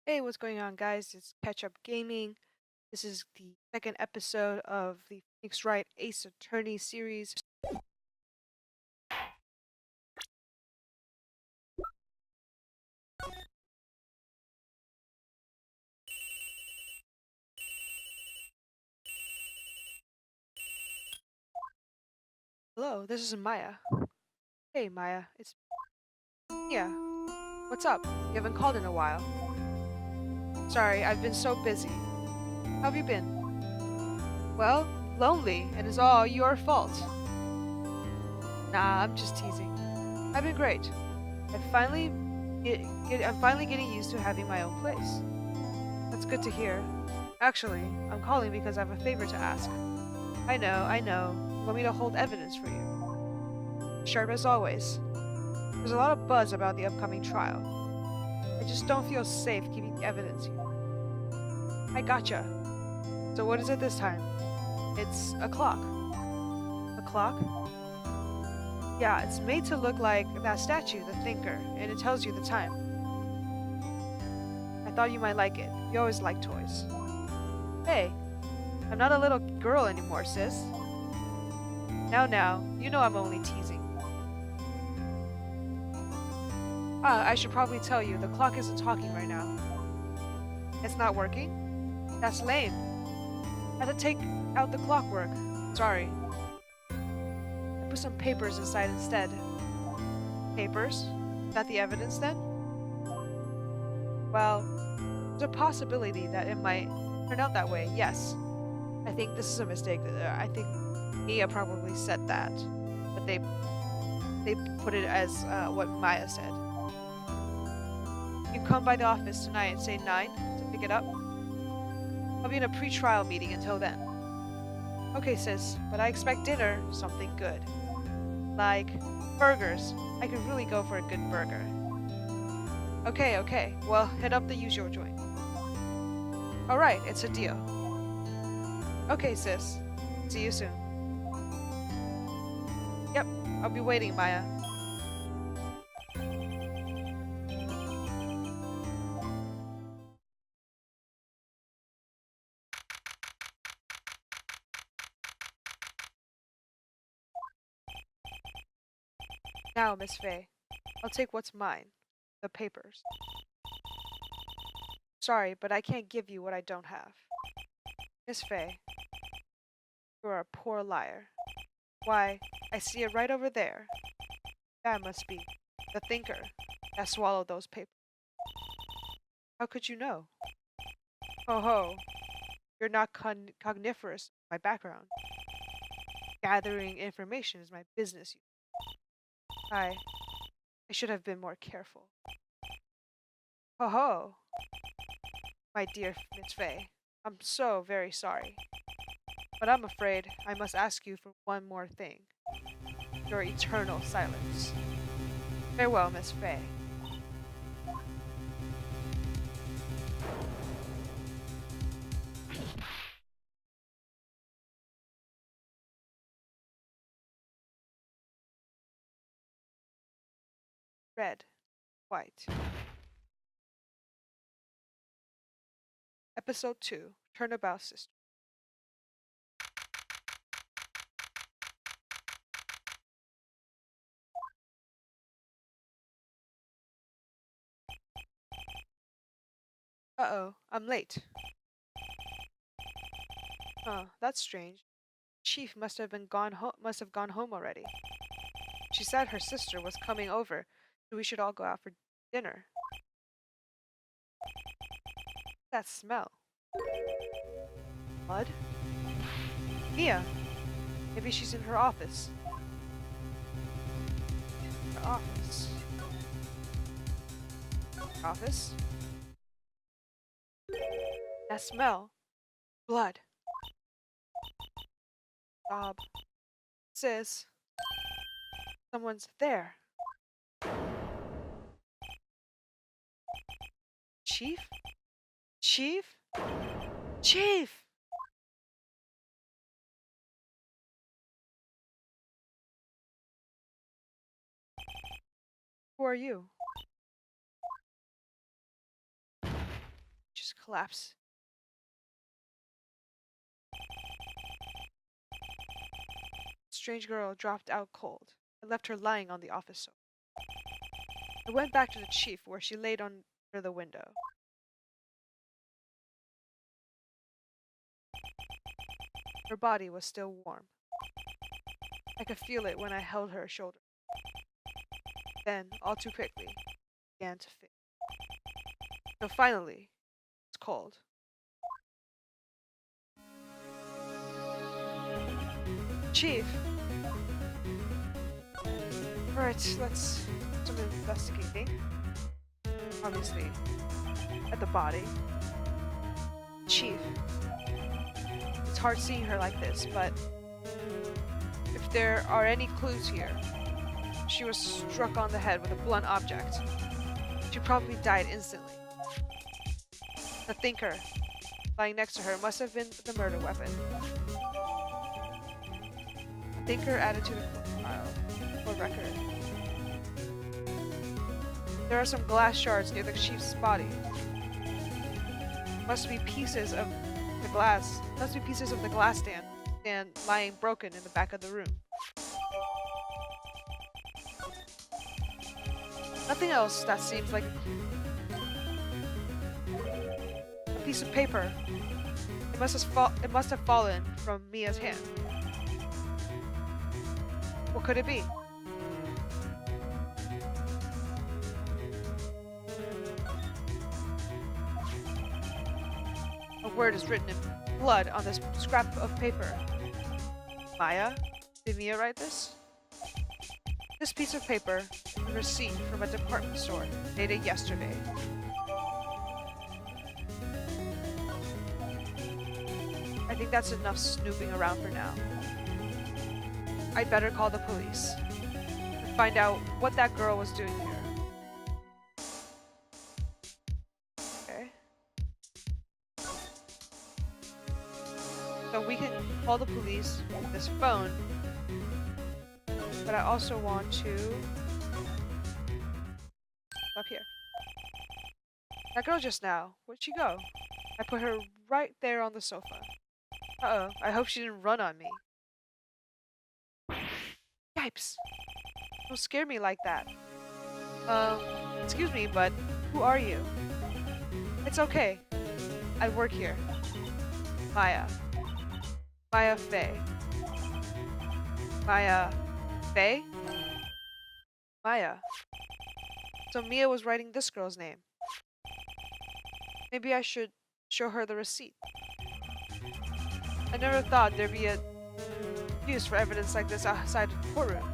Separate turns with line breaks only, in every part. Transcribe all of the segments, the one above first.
Hey, what's going on, guys? It's Catch Up Gaming. This is the second episode of the Phoenix Wright Ace Attorney series. Hello, this is Maya. Hey, Maya, it's Mia. What's up? You haven't called in a while. Sorry, I've been so busy. How have you been? Well, lonely, and it's all your fault. Nah, I'm just teasing. I've been great. I'm finally getting used to having my own place. That's good to hear. Actually, I'm calling because I have a favor to ask. I know. You want me to hold evidence for you? Sharp as always. There's a lot of buzz about the upcoming trial. I just don't feel safe keeping the evidence here. I gotcha. So what is it this time? It's a clock. A clock? Yeah, it's made to look like that statue, the Thinker, and it tells you the time. I thought you might like it. You always like toys. Hey, I'm not a little girl anymore, sis. Now, you know I'm only teasing. I should probably tell you, the clock isn't talking right now. It's not working? That's lame. I had to take out the clockwork. Sorry. I put some papers inside instead. Papers? Is that the evidence then? Well, there's a possibility that it might turn out that way, yes. I think this is a mistake. I think Mia probably said that, but they put it as what Maya said. You come by the office tonight and say 9 to pick it up. I'll be in a pre-trial meeting until then. Okay, sis, but I expect dinner, something good. Like burgers. I could really go for a good burger. Okay. Well, hit up the usual joint. Alright, it's a deal. Okay, sis. See you soon. Yep, I'll be waiting, Maya. Now, Miss Fay, I'll take what's mine. The papers. Sorry, but I can't give you what I don't have. Miss Fay, you are a poor liar. Why, I see it right over there. That must be the Thinker that swallowed those papers. How could you know? Ho ho, you're not cogniferous. My background. Gathering information is my business. I should have been more careful. Ho ho, my dear Miss Fay. I'm so very sorry. But I'm afraid I must ask you for one more thing. Your eternal silence. Farewell, Miss Fay. Red, white. Episode 2, Turnabout Sister. Uh-oh, I'm late. Huh, that's strange. Chief must have gone home already. She said her sister was coming over, so we should all go out for dinner. That smell. Blood? Mia! Maybe she's in her office. Her office. Her office? That smell. Blood. Bob. Sis. Someone's there. Chief? Chief? Chief! Who are you? just collapse. Strange girl dropped out cold. I left her lying on the office sofa. I went back to the chief, where she laid under the window. Her body was still warm. I could feel it when I held her shoulder. Then, all too quickly, it began to fade. So finally, it's cold. Chief! Alright, let's do some investigating. Obviously, at the body. Chief. It's hard seeing her like this, but if there are any clues here, she was struck on the head with a blunt object. She probably died instantly. The thinker, lying next to her, must have been the murder weapon. The thinker added to the file for record. There are some glass shards near the chief's body. Must be pieces of the glass. Must be pieces of the glass stand lying broken in the back of the room. Nothing else that seems like a piece of paper. It must have fallen from Mia's hand. What could it be? A word is written in blood on this scrap of paper. Maya? Did Mia write this? This piece of paper is a receipt from a department store dated yesterday. I think that's enough snooping around for now. I'd better call the police and find out what that girl was doing here. Okay. So we can call the police with this phone, but I also want to up here. That girl just now, where'd she go? I put her right there on the sofa. Uh-oh, I hope she didn't run on me. Yipes! Don't scare me like that. Excuse me, but who are you? It's okay. I work here. Maya. Maya Faye. Maya Faye? Maya. So Mia was writing this girl's name. Maybe I should show her the receipt. I never thought there'd be a use for evidence like this outside of the courtroom.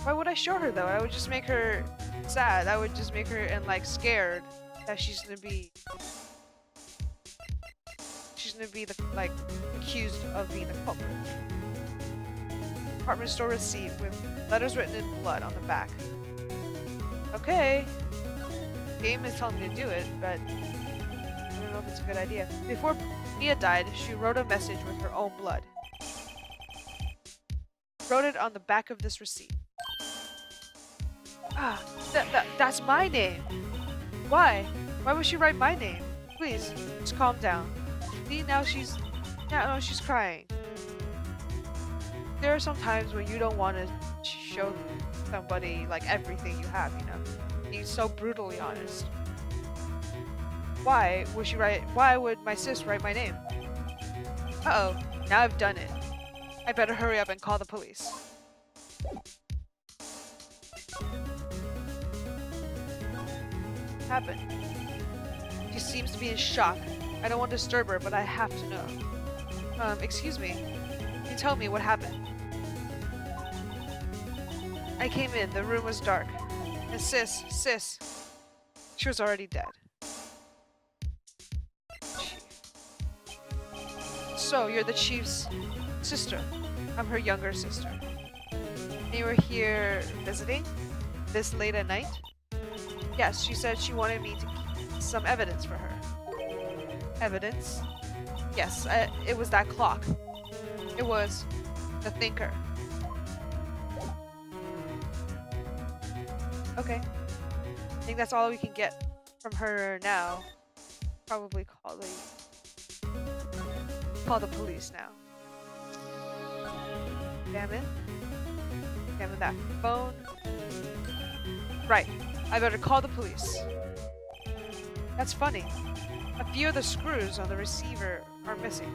Why would I show her though? I would just make her sad. I would just make her scared that she's gonna be accused of being the culprit. Department store receipt with letters written in blood on the back. Okay. The game is telling me to do it, but I don't know if it's a good idea. Before Mia died, she wrote a message with her own blood. Wrote it on the back of this receipt. Ah, that's my name. Why? Why would she write my name? Please, just calm down. See, now she's crying. There are some times when you don't want to show somebody like everything you have, you know. Being so brutally honest. Why would my sis write my name? Uh-oh, now I've done it. I better hurry up and call the police. What happened? She seems to be in shock. I don't want to disturb her, but I have to know. Excuse me. Can you tell me what happened? I came in, the room was dark. And sis, she was already dead. So, you're the chief's sister. I'm her younger sister. And you were here visiting? This late at night? Yes, she said she wanted me to keep some evidence for her. Evidence? Yes, it was that clock. It was the thinker. Okay. I think that's all we can get from her now. Probably call the police now. Damn it. Damn it, that phone. Right. I better call the police. That's funny. A few of the screws on the receiver are missing.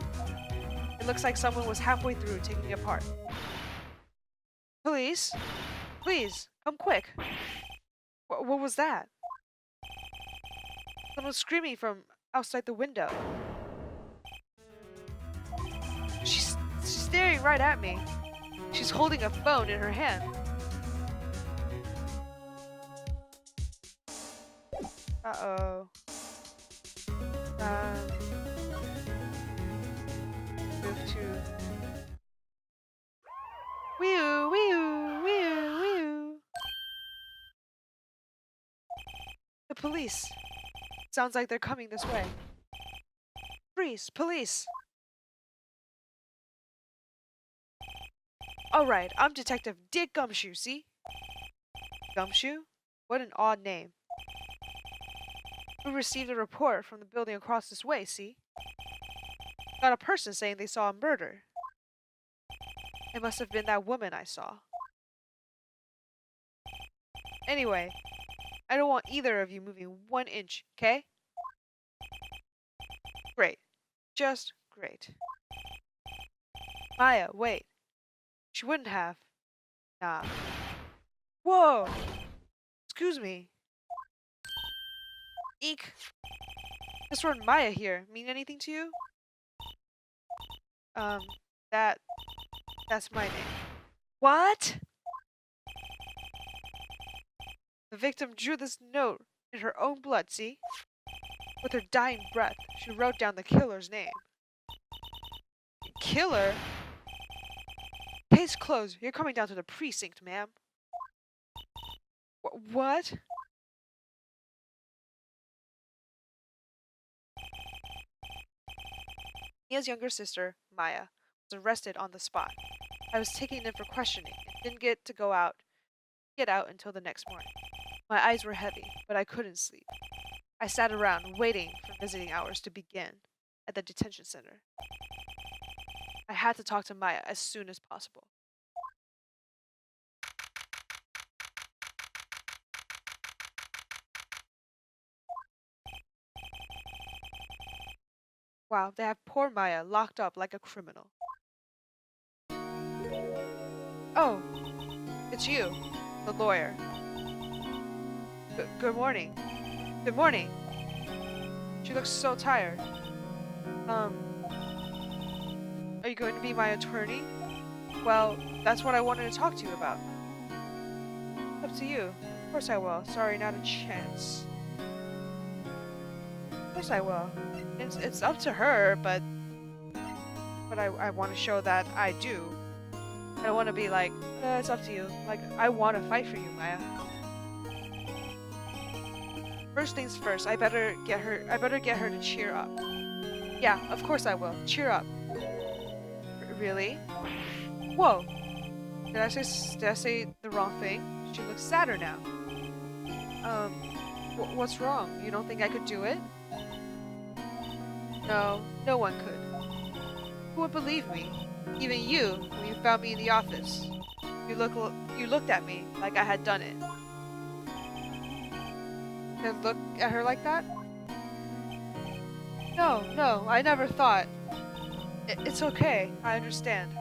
It looks like someone was halfway through taking it apart. Police? Please, come quick. What was that? Someone screaming from outside the window. She's staring right at me. She's holding a phone in her hand. Uh-oh. Move to... Wee-oo, wee-oo, wee-oo, wee-oo. The police. Sounds like they're coming this way. Freeze, police! Alright, I'm Detective Dick Gumshoe, see? Gumshoe? What an odd name. We received a report from the building across this way, see? Got a person saying they saw a murder. It must have been that woman I saw. Anyway, I don't want either of you moving 1 inch, okay? Great. Just great. Maya, wait. She wouldn't have. Nah. Whoa! Excuse me. Eek. This word Maya here mean anything to you? That's my name. What? The victim drew this note in her own blood, see? With her dying breath, she wrote down the killer's name. Killer? Case closed. You're coming down to the precinct, ma'am. What? Mia's younger sister, Maya, was arrested on the spot. I was taken in for questioning and didn't get out until the next morning. My eyes were heavy, but I couldn't sleep. I sat around waiting for visiting hours to begin at the detention center. I had to talk to Maya as soon as possible. Wow, they have poor Maya locked up like a criminal. Oh, it's you, the lawyer. Good morning. Good morning. She looks so tired. Are you going to be my attorney? Well, that's what I wanted to talk to you about. Up to you. Of course I will. Sorry, not a chance. Of course I will. It's up to her, but I want to show that I do. I don't want to be like, it's up to you. Like, I want to fight for you, Maya. First things first, I better get her to cheer up. Yeah, of course I will. Cheer up. Really? Whoa. Did I say the wrong thing? She looks sadder now. What's wrong? You don't think I could do it? No, no one could. Who would believe me? Even you, when you found me in the office. You looked at me like I had done it. And look at her like that? No, I never thought. It's okay, I understand.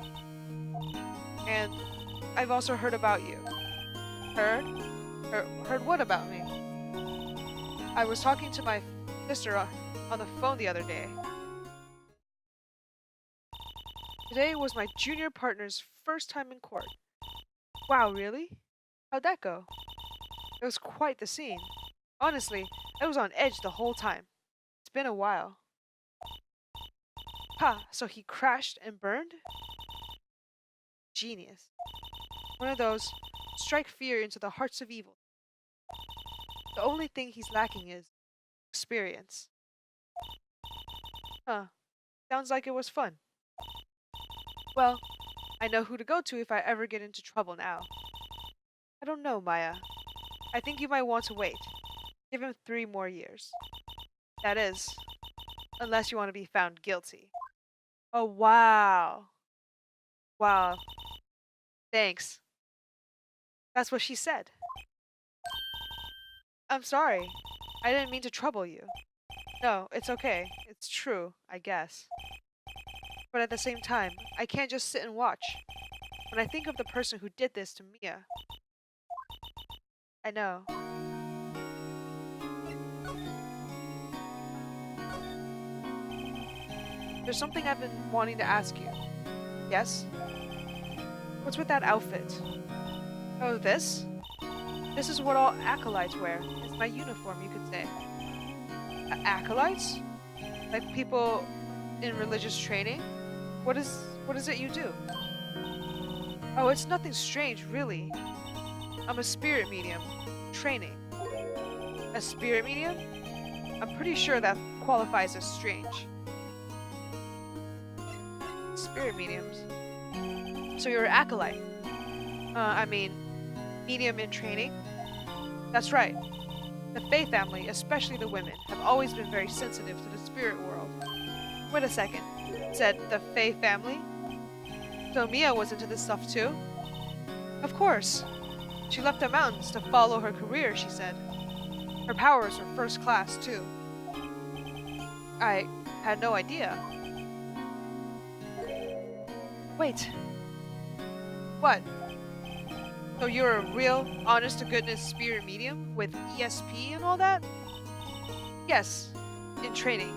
And I've also heard about you. Heard? Heard what about me? I was talking to my sister on the phone the other day. Today was my junior partner's first time in court. Wow, really? How'd that go? It was quite the scene. Honestly, I was on edge the whole time. It's been a while. Ha, so he crashed and burned? Genius. One of those strike fear into the hearts of evil. The only thing he's lacking is experience. Huh. Sounds like it was fun. Well, I know who to go to if I ever get into trouble now. I don't know, Maya. I think you might want to wait. Give him 3 more years. That is, Unless you want to be found guilty. Oh, wow. Wow. Thanks. That's what she said. I'm sorry. I didn't mean to trouble you. No, it's okay. It's true, I guess. But at the same time, I can't just sit and watch. When I think of the person who did this to Mia, I know. There's something I've been wanting to ask you. Yes? What's with that outfit? Oh, this? This is what all acolytes wear. It's my uniform, you could say. Acolytes? Like people in religious training? What is it you do? Oh, it's nothing strange, really. I'm a spirit medium. Training. A spirit medium? I'm pretty sure that qualifies as strange. Spirit mediums. So you're an acolyte. I mean, medium in training? That's right. The Fae family, especially the women, have always been very sensitive to the spirit world. Wait a second. Said the Fae family? So Mia was into this stuff too? Of course. She left the mountains to follow her career, she said. Her powers were first class too. I had no idea. Wait. What? So you're a real, honest-to-goodness spirit medium with ESP and all that? Yes, in training.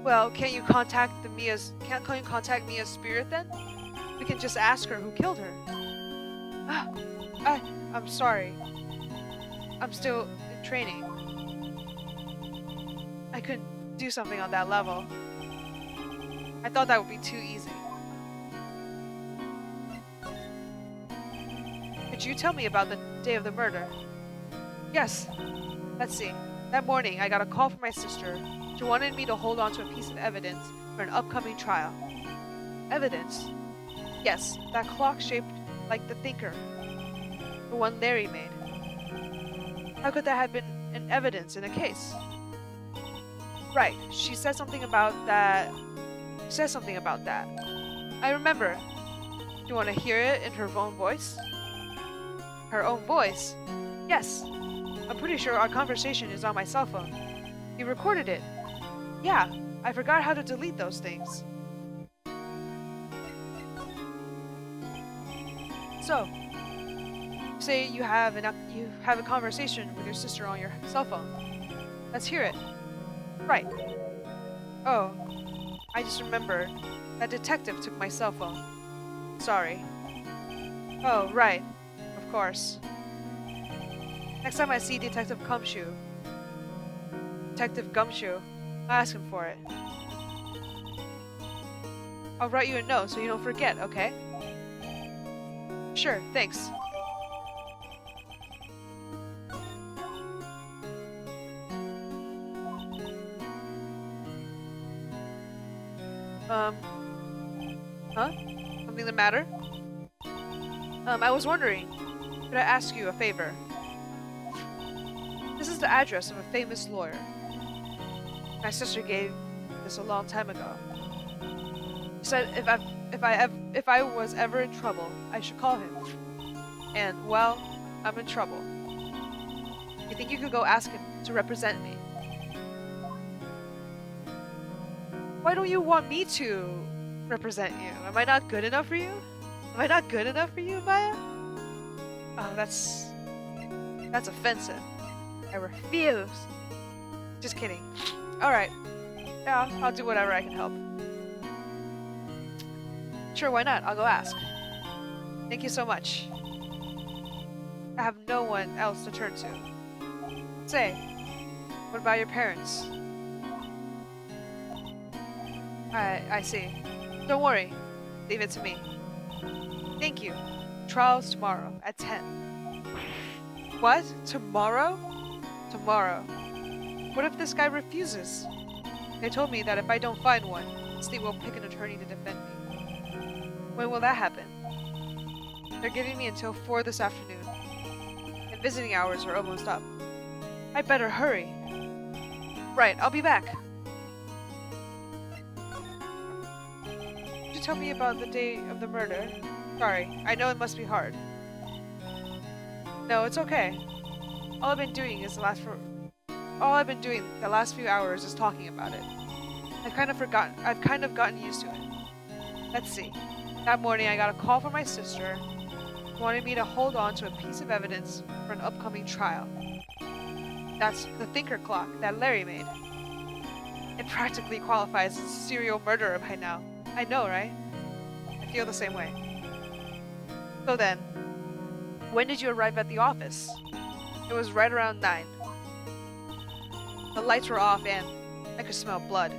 Well, can't you contact Mia's spirit then? We can just ask her who killed her. I'm sorry. I'm still in training. I couldn't do something on that level. I thought that would be too easy. Could you tell me about the day of the murder? Yes. Let's see. That morning, I got a call from my sister. She wanted me to hold on to a piece of evidence for an upcoming trial. Evidence? Yes, that clock shaped like the thinker. The one Larry made. How could that have been an evidence in a case? Right, she said something about that. I remember. Do you want to hear it in her own voice? Her own voice? Yes. I'm pretty sure our conversation is on my cell phone. You recorded it. Yeah, I forgot how to delete those things. So, say you have a conversation with your sister on your cell phone. Let's hear it. Right. Oh, I just remembered. That detective took my cell phone. Sorry. Oh, right. Of course. Next time I see Detective Gumshoe, I'll ask him for it. I'll write you a note so you don't forget, okay? Sure, thanks. Huh? Something the matter? I was wondering, could I ask you a favor? This is the address of a famous lawyer. My sister gave this a long time ago. She said if I was ever in trouble, I should call him. And, well, I'm in trouble. You think you could go ask him to represent me? Why don't you want me to represent you? Am I not good enough for you? Am I not good enough for you, Maya? Oh, that's offensive. I refuse. Just kidding. Alright. Yeah, I'll do whatever I can help. Sure, why not? I'll go ask. Thank you so much. I have no one else to turn to. Say, what about your parents? I see. Don't worry. Leave it to me. Thank you. Trial's tomorrow at 10. What? Tomorrow? Tomorrow. What if this guy refuses? They told me that if I don't find one, the state will pick an attorney to defend me. When will that happen? They're giving me until 4 this afternoon. And visiting hours are almost up. I better hurry. Right, I'll be back. Could you tell me about the day of the murder? Sorry, I know it must be hard. No, it's okay. All I've been doing the last few hours is talking about it. I've kind of gotten used to it. Let's see. That morning I got a call from my sister who wanted me to hold on to a piece of evidence for an upcoming trial. That's the thinker clock that Larry made. It practically qualifies as a serial murderer by now. I know, right? I feel the same way. So then, when did you arrive at the office? It was right around 9. The lights were off and I could smell blood.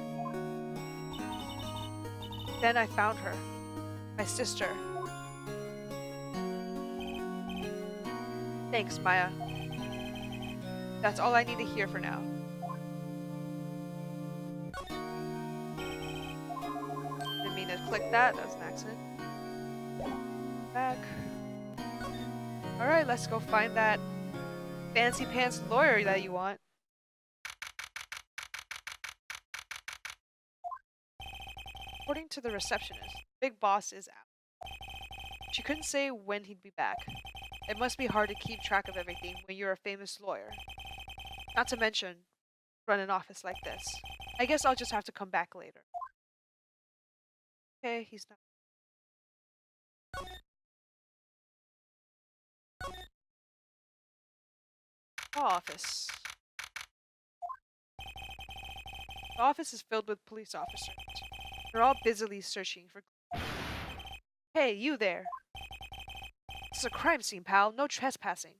Then I found her. My sister. Thanks, Maya. That's all I need to hear for now. Didn't mean to click that. That was an accident. Back. Alright, let's go find that fancy pants lawyer that you want. According to the receptionist, Big Boss is out. She couldn't say when he'd be back. It must be hard to keep track of everything when you're a famous lawyer. Not to mention, run an office like this. I guess I'll just have to come back later. Okay, he's not. Office. The office is filled with police officers. They're all busily searching for... Hey, you there! This is a crime scene, pal. No trespassing.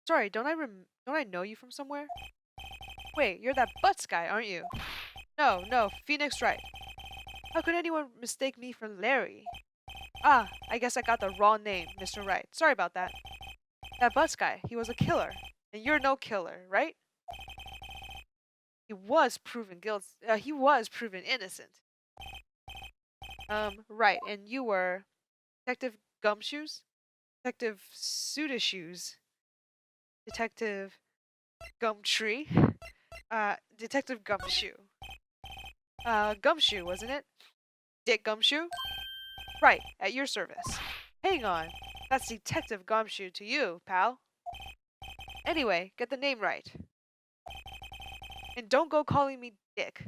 Sorry, don't I know you from somewhere? Wait, you're that Butts guy, aren't you? No, Phoenix Wright. How could anyone mistake me for Larry? Ah, I guess I got the wrong name, Mr. Wright. Sorry about that. That Butts guy, he was a killer. And you're no killer, right? He was proven innocent. Right, and you were Detective Gumshoes? Detective Sudashoes? Detective Gumtree? Detective Gumshoe. Gumshoe, wasn't it? Dick Gumshoe? Right, at your service. Hang on, that's Detective Gumshoe to you, pal. Anyway, get the name right. And don't go calling me Dick.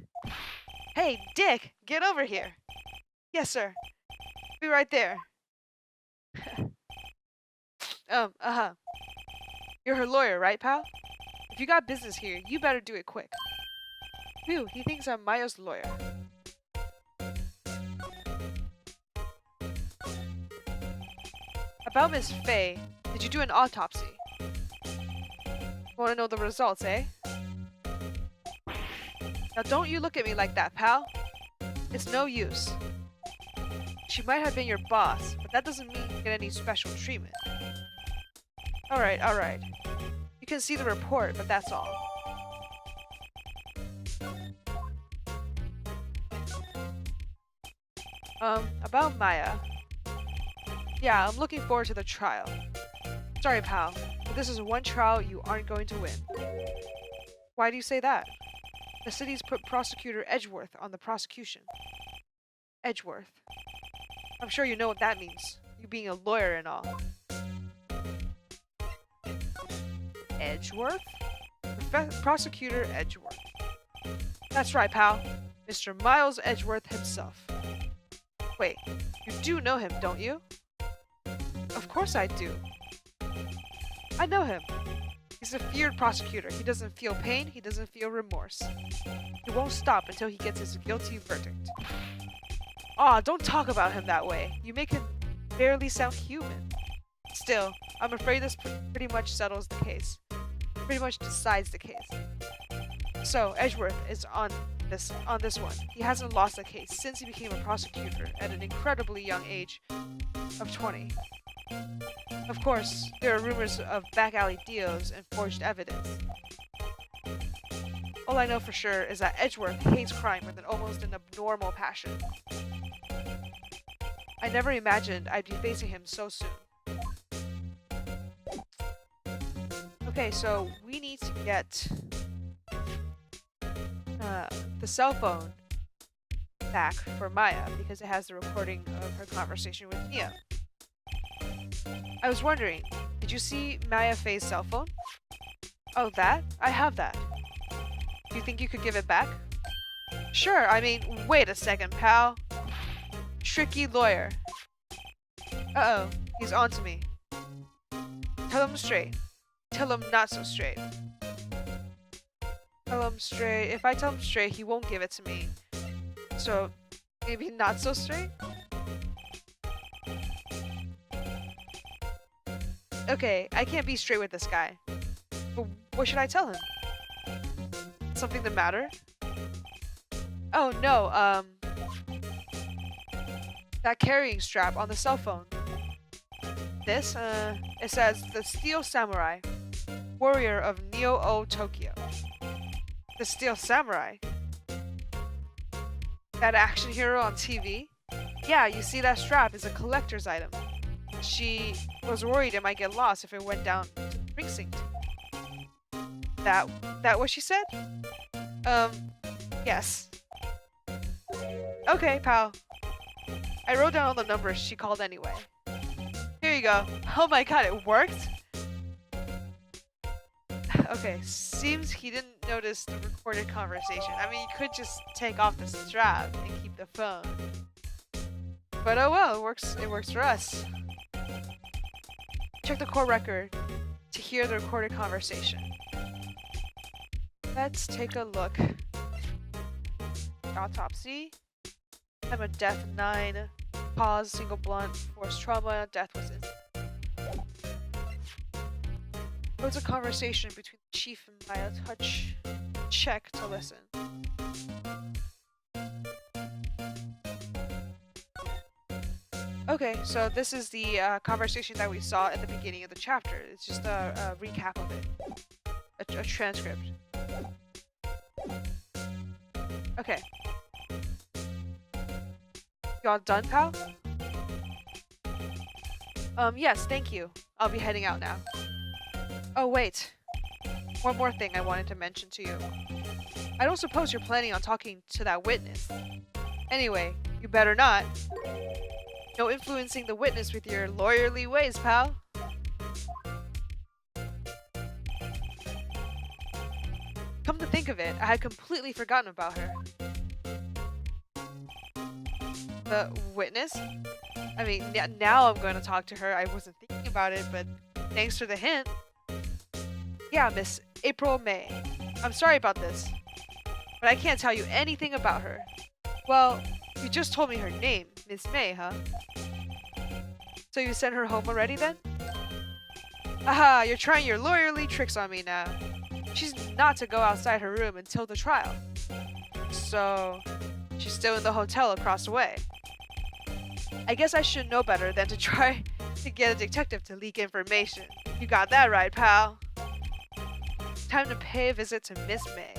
Hey, Dick, get over here. Yes, sir. Be right there. You're her lawyer, right, pal? If you got business here, you better do it quick. Phew, he thinks I'm Maya's lawyer. About Miss Faye, did you do an autopsy? Want to know the results, eh? Now don't you look at me like that, pal. It's no use. She might have been your boss, but that doesn't mean you get any special treatment. Alright. You can see the report, but that's all. About Maya. Yeah, I'm looking forward to the trial. Sorry, pal, but this is one trial you aren't going to win. Why do you say that? The city's put Prosecutor Edgeworth on the prosecution. Edgeworth. I'm sure you know what that means, you being a lawyer and all. Edgeworth? Prosecutor Edgeworth. That's right, pal. Mr. Miles Edgeworth himself. Wait, you do know him, don't you? Of course I do. I know him. He's a feared prosecutor. He doesn't feel pain, he doesn't feel remorse. He won't stop until he gets his guilty verdict. Aw, don't talk about him that way. You make him barely sound human. Still, I'm afraid this pretty much settles the case. Pretty much decides the case. So, Edgeworth is on this one. He hasn't lost a case since he became a prosecutor at an incredibly young age of 20. Of course, there are rumors of back alley deals and forged evidence. All I know for sure is that Edgeworth hates crime with almost an abnormal passion. I never imagined I'd be facing him so soon. Okay, so we need to get the cell phone back for Maya because it has the recording of her conversation with Neo. I was wondering, did you see Maya Faye's cell phone? Oh, that? I have that. Do you think you could give it back? Sure, I mean, wait a second, pal. Tricky lawyer. Uh-oh, he's on to me. Tell him straight. Tell him not so straight. Tell him straight. If I tell him straight, he won't give it to me. So, maybe not so straight? Okay, I can't be straight with this guy. But what should I tell him? Something the matter? Oh no, that carrying strap on the cell phone. This, it says, the Steel Samurai, warrior of Neo-O Tokyo. The Steel Samurai? That action hero on TV? Yeah, you see that strap is a collector's item. She was worried it might get lost if it went down to the precinct. That what she said? Yes. Okay, pal. I wrote down all the numbers she called anyway. Here you go. Oh my god, it worked? Okay, seems he didn't notice the recorded conversation. I mean, you could just take off the strap and keep the phone. But oh well, it works for us. Check the core record to hear the recorded conversation. Let's take a look. Autopsy. Time of death 9. Cause single blunt force trauma. Death was instant. There was a conversation between the chief and Maya. Touch. Check to listen. Okay, so this is the conversation that we saw at the beginning of the chapter. It's just a recap of it. A transcript. Okay. You all done, pal? Yes, thank you. I'll be heading out now. Oh, wait. One more thing I wanted to mention to you. I don't suppose you're planning on talking to that witness. Anyway, you better not. No influencing the witness with your lawyerly ways, pal. Come to think of it, I had completely forgotten about her. The witness? I mean, now I'm going to talk to her. I wasn't thinking about it, but thanks for the hint. Yeah, Miss April May. I'm sorry about this, but I can't tell you anything about her. Well, you just told me her name, Miss May, huh? So you sent her home already then? Aha, you're trying your lawyerly tricks on me now. She's not to go outside her room until the trial. So, she's still in the hotel across the way. I guess I should know better than to try to get a detective to leak information. You got that right, pal. Time to pay a visit to Miss May.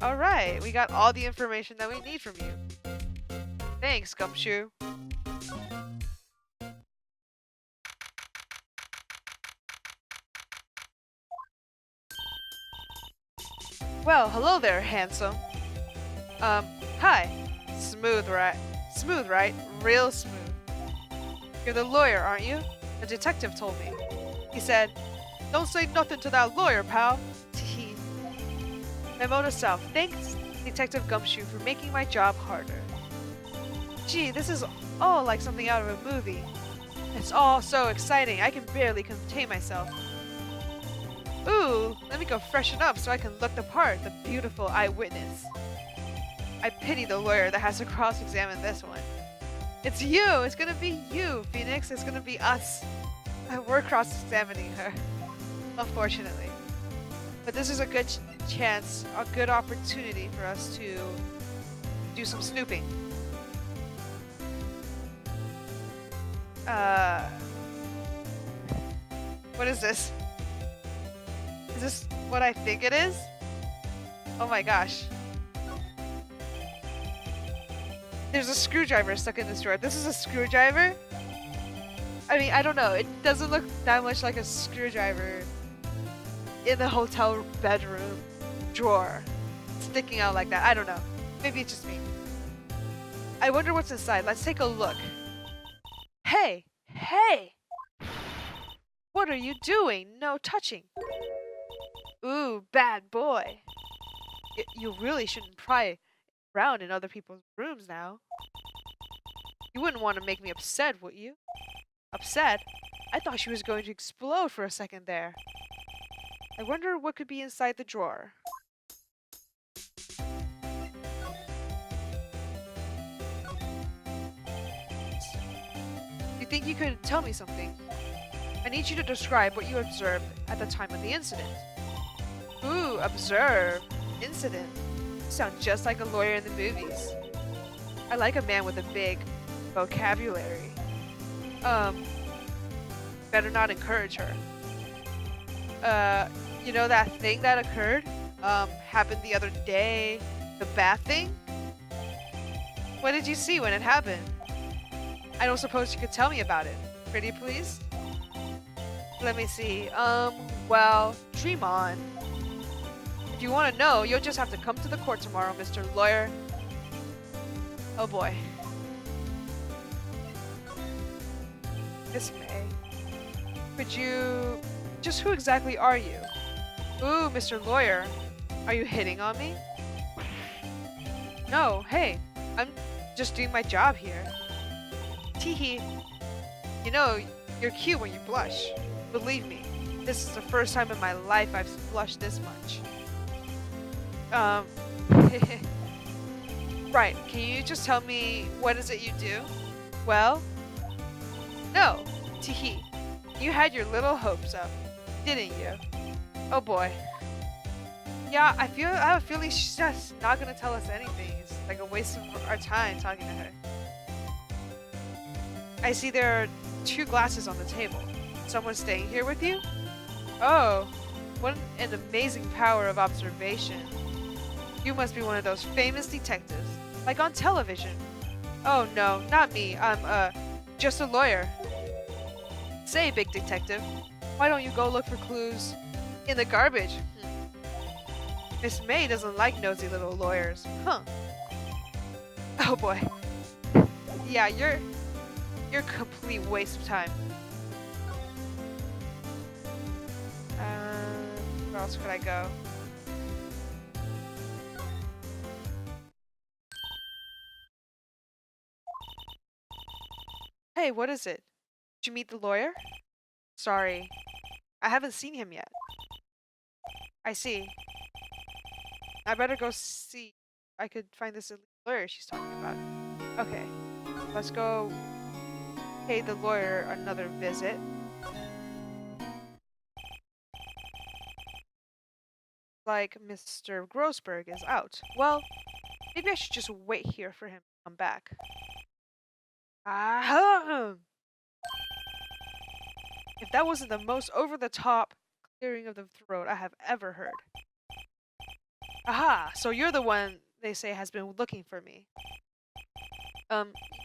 Alright, we got all the information that we need from you. Thanks, Gumshoe. Well, hello there, handsome. Hi. Smooth, right? Smooth, right? Real smooth. You're the lawyer, aren't you? The detective told me. He said, don't say nothing to that lawyer, pal. Tee. Memo to self. Thanks, Detective Gumshoe, for making my job harder. Gee, this is all like something out of a movie. It's all so exciting, I can barely contain myself. Ooh, let me go freshen up so I can look the part, the beautiful eyewitness. I pity the lawyer that has to cross-examine this one. It's you! It's gonna be you, Phoenix. It's gonna be us. We're cross-examining her, unfortunately. But this is a good chance, a good opportunity for us to do some snooping. What is this? Is this what I think it is? Oh my gosh. There's a screwdriver stuck in this drawer. This is a screwdriver? I mean, I don't know. It doesn't look that much like a screwdriver in the hotel bedroom drawer sticking out like that. I don't know. Maybe it's just me. I wonder what's inside. Let's take a look. Hey! Hey! What are you doing? No touching. Ooh, bad boy. You really shouldn't pry around in other people's rooms now. You wouldn't want to make me upset, would you? Upset? I thought she was going to explode for a second there. I wonder what could be inside the drawer. You think you could tell me something? I need you to describe what you observed at the time of the incident. Ooh, observe. Incident. You sound just like a lawyer in the movies. I like a man with a big vocabulary. Better not encourage her. You know that thing that occurred? Happened the other day? The bath thing? What did you see when it happened? I don't suppose you could tell me about it. Pretty please? Let me see. Well, dream on. If you want to know, you'll just have to come to the court tomorrow, Mr. Lawyer. Oh boy. Miss May. Could you... Just who exactly are you? Ooh, Mr. Lawyer. Are you hitting on me? No, hey. I'm just doing my job here. Teehee. You know, you're cute when you blush. Believe me, this is the first time in my life I've blushed this much. Right, can you just tell me what is it you do? Well, no, teehee. You had your little hopes up, didn't you? Oh boy. Yeah, I have a feeling she's just not gonna tell us anything. It's like a waste of our time talking to her. I see there are 2 glasses on the table. Someone staying here with you? Oh, what an amazing power of observation. You must be one of those famous detectives, like on television. Oh no, not me. I'm, just a lawyer. Say, big detective, why don't you go look for clues in the garbage? Miss May doesn't like nosy little lawyers. Huh. Oh boy. Yeah, you're a complete waste of time. Where else could I go? Hey, what is it? Did you meet the lawyer? Sorry, I haven't seen him yet. I see. I better go see. I could find this lawyer she's talking about. Okay, let's go pay the lawyer another visit. Like Mr. Grossberg is out. Well, maybe I should just wait here for him to come back. If that wasn't the most over-the-top clearing of the throat I have ever heard. Aha! So you're the one they say has been looking for me.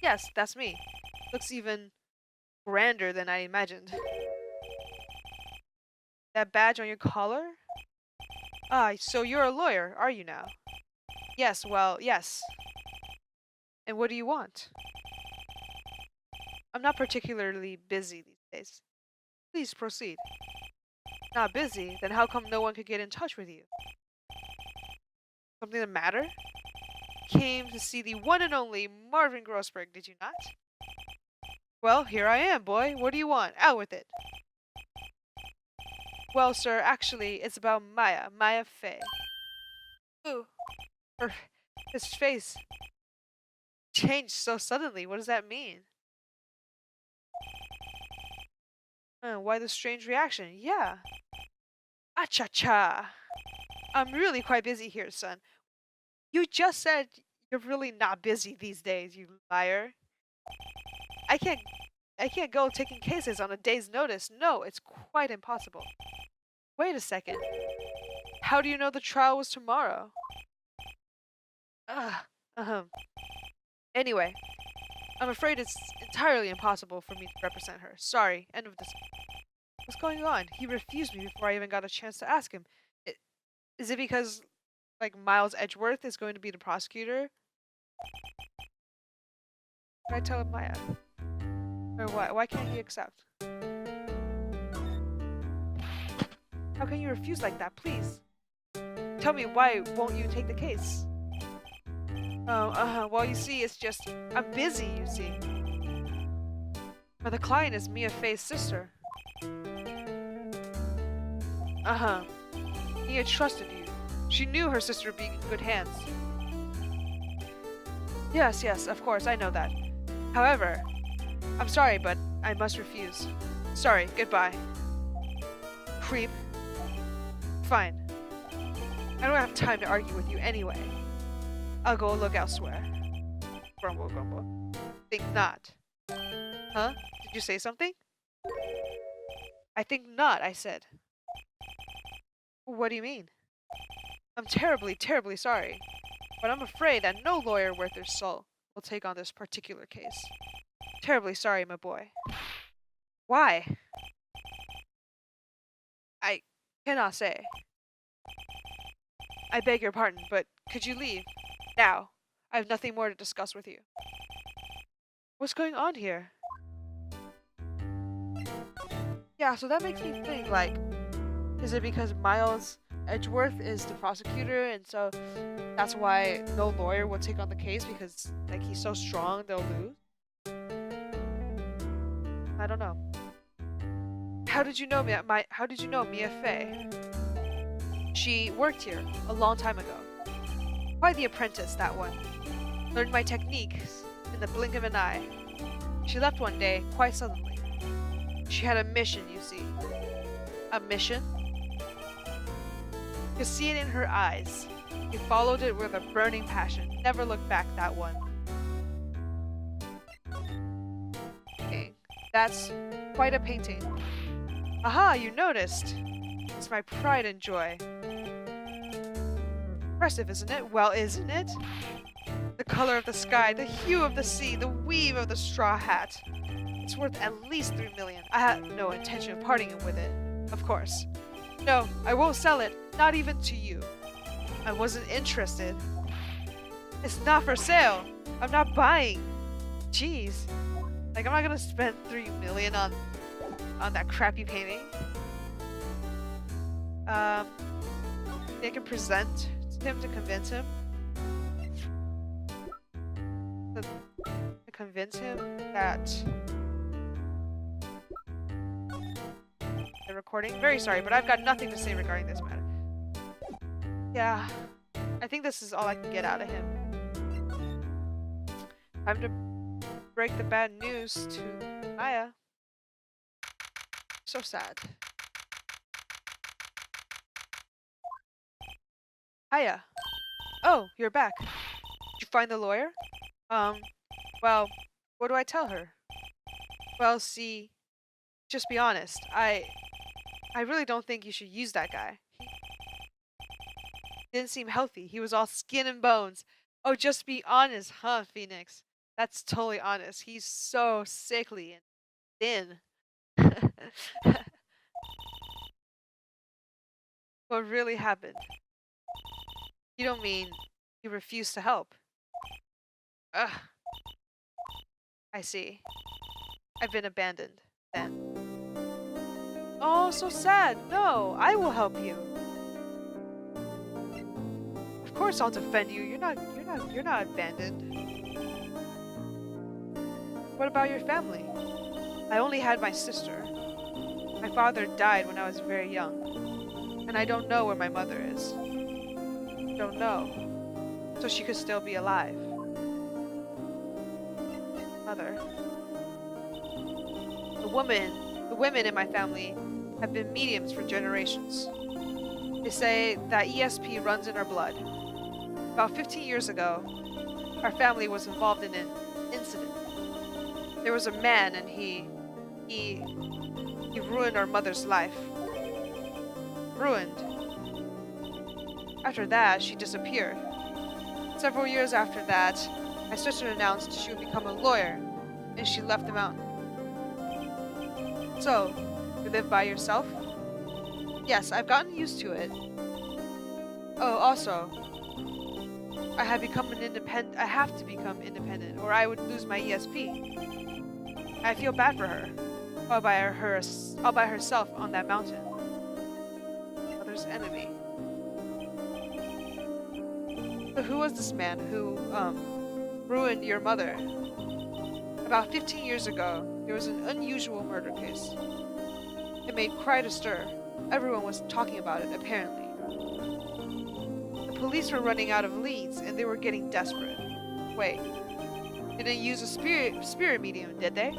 Yes, that's me. Looks even grander than I imagined. That badge on your collar? Ah, so you're a lawyer, are you now? Yes, well, yes. And what do you want? I'm not particularly busy these days. Please proceed. Not busy? Then how come no one could get in touch with you? Something the matter? Came to see the one and only Marvin Grossberg, did you not? Well, here I am, boy. What do you want? Out with it. Well, sir, actually, it's about Maya Fey. Ooh, his face changed so suddenly. What does that mean? Why the strange reaction? Yeah. Ah-cha-cha. I'm really quite busy here, son. You just said you're really not busy these days, you liar. I can't I can't go taking cases on a day's notice. No, it's quite impossible. Wait a second. How do you know the trial was tomorrow? Ugh. Anyway, I'm afraid it's entirely impossible for me to represent her. Sorry. End of this. What's going on? He refused me before I even got a chance to ask him. I- Is it because, like, Miles Edgeworth is going to be the prosecutor? Should I tell Maya? Or what? Why can't he accept? How can you refuse like that? Please. Tell me, why won't you take the case? Oh, well, you see, it's just, I'm busy, you see. But the client is Mia Fey's sister. Uh-huh. Mia trusted you. She knew her sister would be in good hands. Yes, yes, of course, I know that. However, I'm sorry, but I must refuse. Sorry, goodbye. Creep. Fine. I don't have time to argue with you anyway. I'll go look elsewhere. Grumble, grumble. Think not. Huh? Did you say something? I think not, I said. What do you mean? I'm terribly, terribly sorry. But I'm afraid that no lawyer worth their salt will take on this particular case. Terribly sorry, my boy. Why? I cannot say. I beg your pardon, but could you leave? Now. I have nothing more to discuss with you. What's going on here? Yeah, so that makes me think, like, is it because Miles Edgeworth is the prosecutor and so that's why no lawyer will take on the case because, like, he's so strong they'll lose? I don't know. How did you know how did you know Mia Fey? She worked here a long time ago. Quite the apprentice, that one. Learned my techniques in the blink of an eye. She left one day, quite suddenly. She had a mission, you see. A mission? You could see it in her eyes. He followed it with a burning passion. Never looked back, that one. Okay, that's quite a painting. Aha, you noticed. It's my pride and joy. Impressive, isn't it? Well, isn't it? The color of the sky, the hue of the sea, the weave of the straw hat. It's worth at least 3 million. I have no intention of parting with it, of course. No, I won't sell it, not even to you. I wasn't interested. It's not for sale. I'm not buying. Jeez. Like, I'm not gonna spend 3 million on that crappy painting. They can present him to convince him. To convince him that the recording. Very sorry, but I've got nothing to say regarding this matter. Yeah, I think this is all I can get out of him. Time to break the bad news to Maya. So sad. Hiya. Oh, you're back. Did you find the lawyer? Well, what do I tell her? Well, see, just be honest. I really don't think you should use that guy. He didn't seem healthy. He was all skin and bones. Oh, just be honest, huh, Phoenix? That's totally honest. He's so sickly and thin. What really happened? You don't mean you refused to help? Ugh. I see. I've been abandoned, then. Oh, so sad. No, I will help you. Of course I'll defend you. You're not abandoned. What about your family? I only had my sister. My father died when I was very young. And I don't know where my mother is. Don't know. So she could still be alive. Mother. The women in my family have been mediums for generations. They say that ESP runs in our blood. About 15 years ago, our family was involved in an incident. There was a man and he ruined our mother's life. Ruined. After that, she disappeared. Several years after that, my sister announced she would become a lawyer and she left the mountain. So, you live by yourself? Yes, I've gotten used to it. Oh, also, I have to become independent, or I would lose my ESP. I feel bad for her. All by herself on that mountain. Mother's enemy. So who was this man who, ruined your mother? About 15 years ago, there was an unusual murder case. It made quite a stir. Everyone was talking about it, apparently. The police were running out of leads, and they were getting desperate. Wait, didn't use a spirit medium, did they?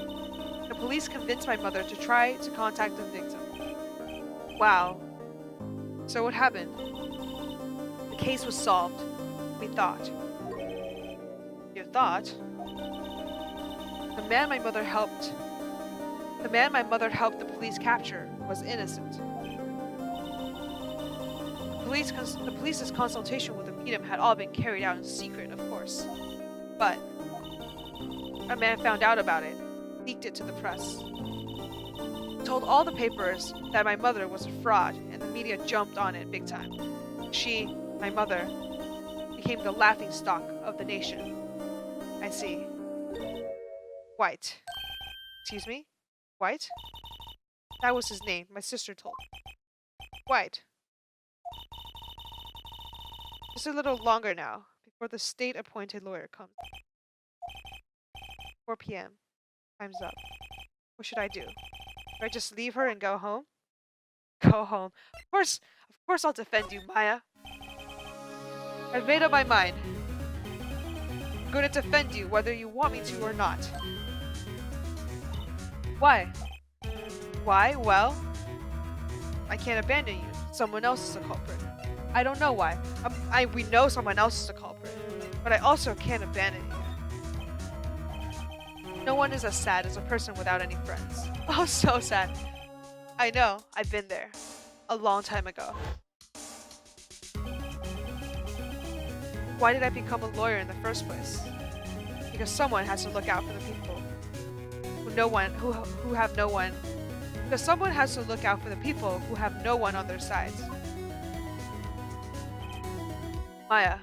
The police convinced my mother to try to contact the victim. Wow. So what happened? The case was solved. We thought. You thought? The man my mother helped the police capture was innocent. The police's consultation with the medium had all been carried out in secret, of course. But a man found out about it, leaked it to the press. Told all the papers that my mother was a fraud, and the media jumped on it big time. She, my mother, became the laughingstock of the nation. I see. White. Excuse me? White? That was his name, my sister told me. White. Just a little longer now, before the state-appointed lawyer comes. 4 p.m. Time's up. What should I do? Do I just leave her and go home? Go home. Of course I'll defend you, Maya. I've made up my mind. I'm going to defend you whether you want me to or not. Why? Why? Well, I can't abandon you. Someone else is a culprit. I don't know why. We know someone else is a culprit, but I also can't abandon you. No one is as sad as a person without any friends. Oh, so sad. I know. I've been there. A long time ago. Why did I become a lawyer in the first place? Because someone has to look out for the people. Who have no one. Because someone has to look out for the people who have no one on their sides. Maya,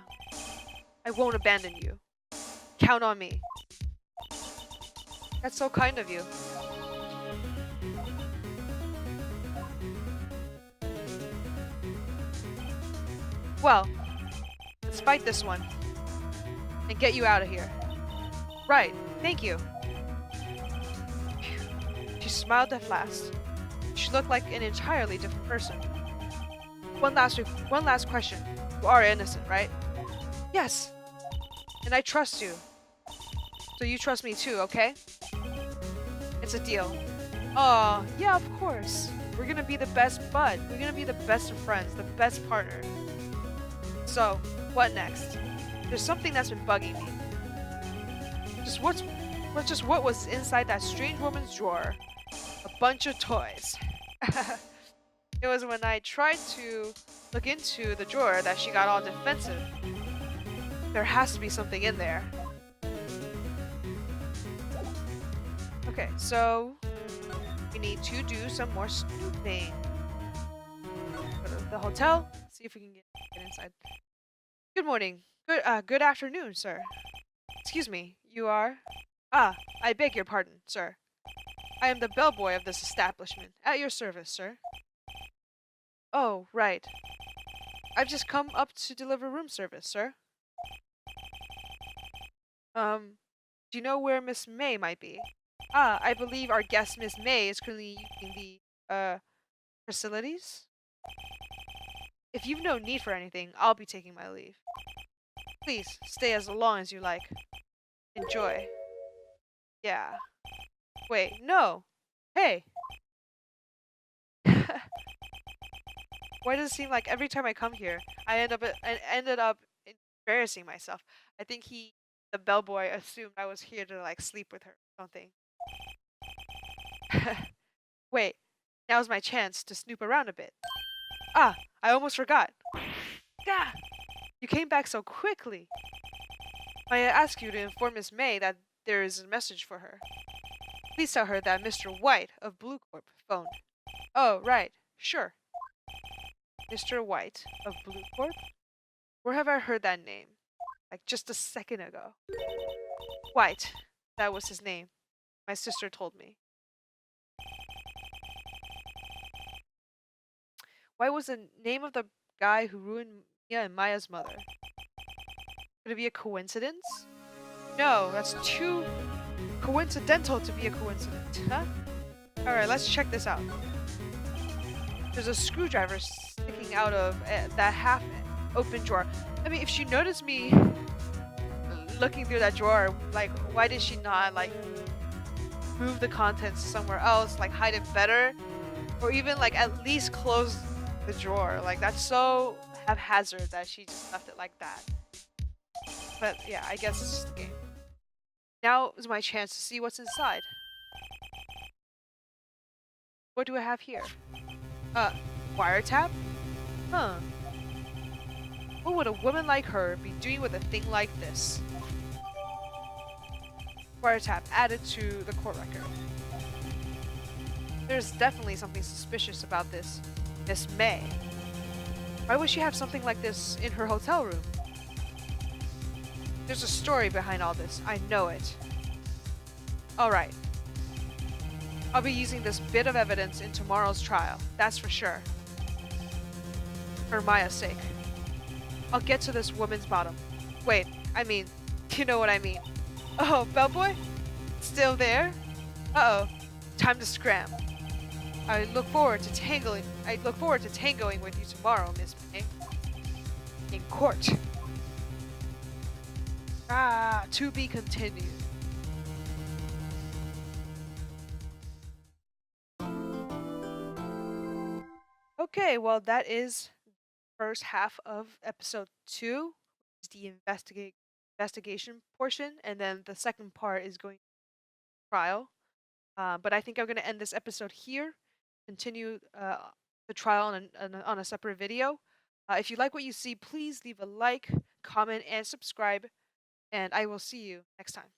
I won't abandon you. Count on me. That's so kind of you. Well, let's fight this one. And get you out of here. Right, thank you. She smiled at last. She looked like an entirely different person. One last question. You are innocent, right? Yes. And I trust you. So you trust me too, okay? It's a deal. Aw, yeah, of course. We're gonna be the best bud. We're gonna be the best of friends, the best partner. So, what next? There's something that's been bugging me. Just what was inside that strange woman's drawer? A bunch of toys. It was when I tried to look into the drawer that she got all defensive. There has to be something in there. Okay, so we need to do some more snooping. Go to the hotel, see if we can get inside. Good morning. Good afternoon, sir. Excuse me, you are? Ah, I beg your pardon, sir. I am the bellboy of this establishment. At your service, sir. Oh, right. I've just come up to deliver room service, sir. Do you know where Miss May might be? Ah, I believe our guest Miss May is currently using the, facilities? If you've no need for anything, I'll be taking my leave. Please, stay as long as you like. Enjoy. Yeah. Wait, no! Hey! Why does it seem like every time I come here, I ended up embarrassing myself? I think the bellboy, assumed I was here to, like, sleep with her or something. Wait, now's my chance to snoop around a bit. Ah, I almost forgot. You came back so quickly. May I ask you to inform Miss May that there is a message for her. Please tell her that Mr. White of Blue Corp phoned. Oh, right. Sure. Mr. White of Blue Corp? Where have I heard that name? Like just a second ago. White. That was his name. My sister told me. White was the name of the guy who ruined Mia and Maya's mother. Could it be a coincidence? No, that's too coincidental to be a coincidence, huh? Alright, let's check this out. There's a screwdriver sticking out of that half-open drawer. I mean, if she noticed me looking through that drawer, like, why did she not, like, move the contents somewhere else, like, hide it better? Or even, like, at least close the drawer. Like, that's so haphazard that she just left it like that. But, yeah, I guess it's just a game. Now is my chance to see what's inside. What do I have here? Wiretap? Huh. What would a woman like her be doing with a thing like this? Wiretap added to the court record. There's definitely something suspicious about this Miss May. Why would she have something like this in her hotel room? There's a story behind all this. I know it. Alright. I'll be using this bit of evidence in tomorrow's trial. That's for sure. For Maya's sake. I'll get to this woman's bottom. Wait, I mean, you know what I mean. Oh, bellboy? Still there? Uh-oh. Time to scram. I look forward to tangoing with you tomorrow, Miss May. In court. To be continued. Okay, well that is the first half of episode 2, the investigation portion, and then the second part is going to be trial. But I think I'm going to end this episode here. Continue the trial on a separate video. If you like what you see, please leave a like, comment, and subscribe. And I will see you next time.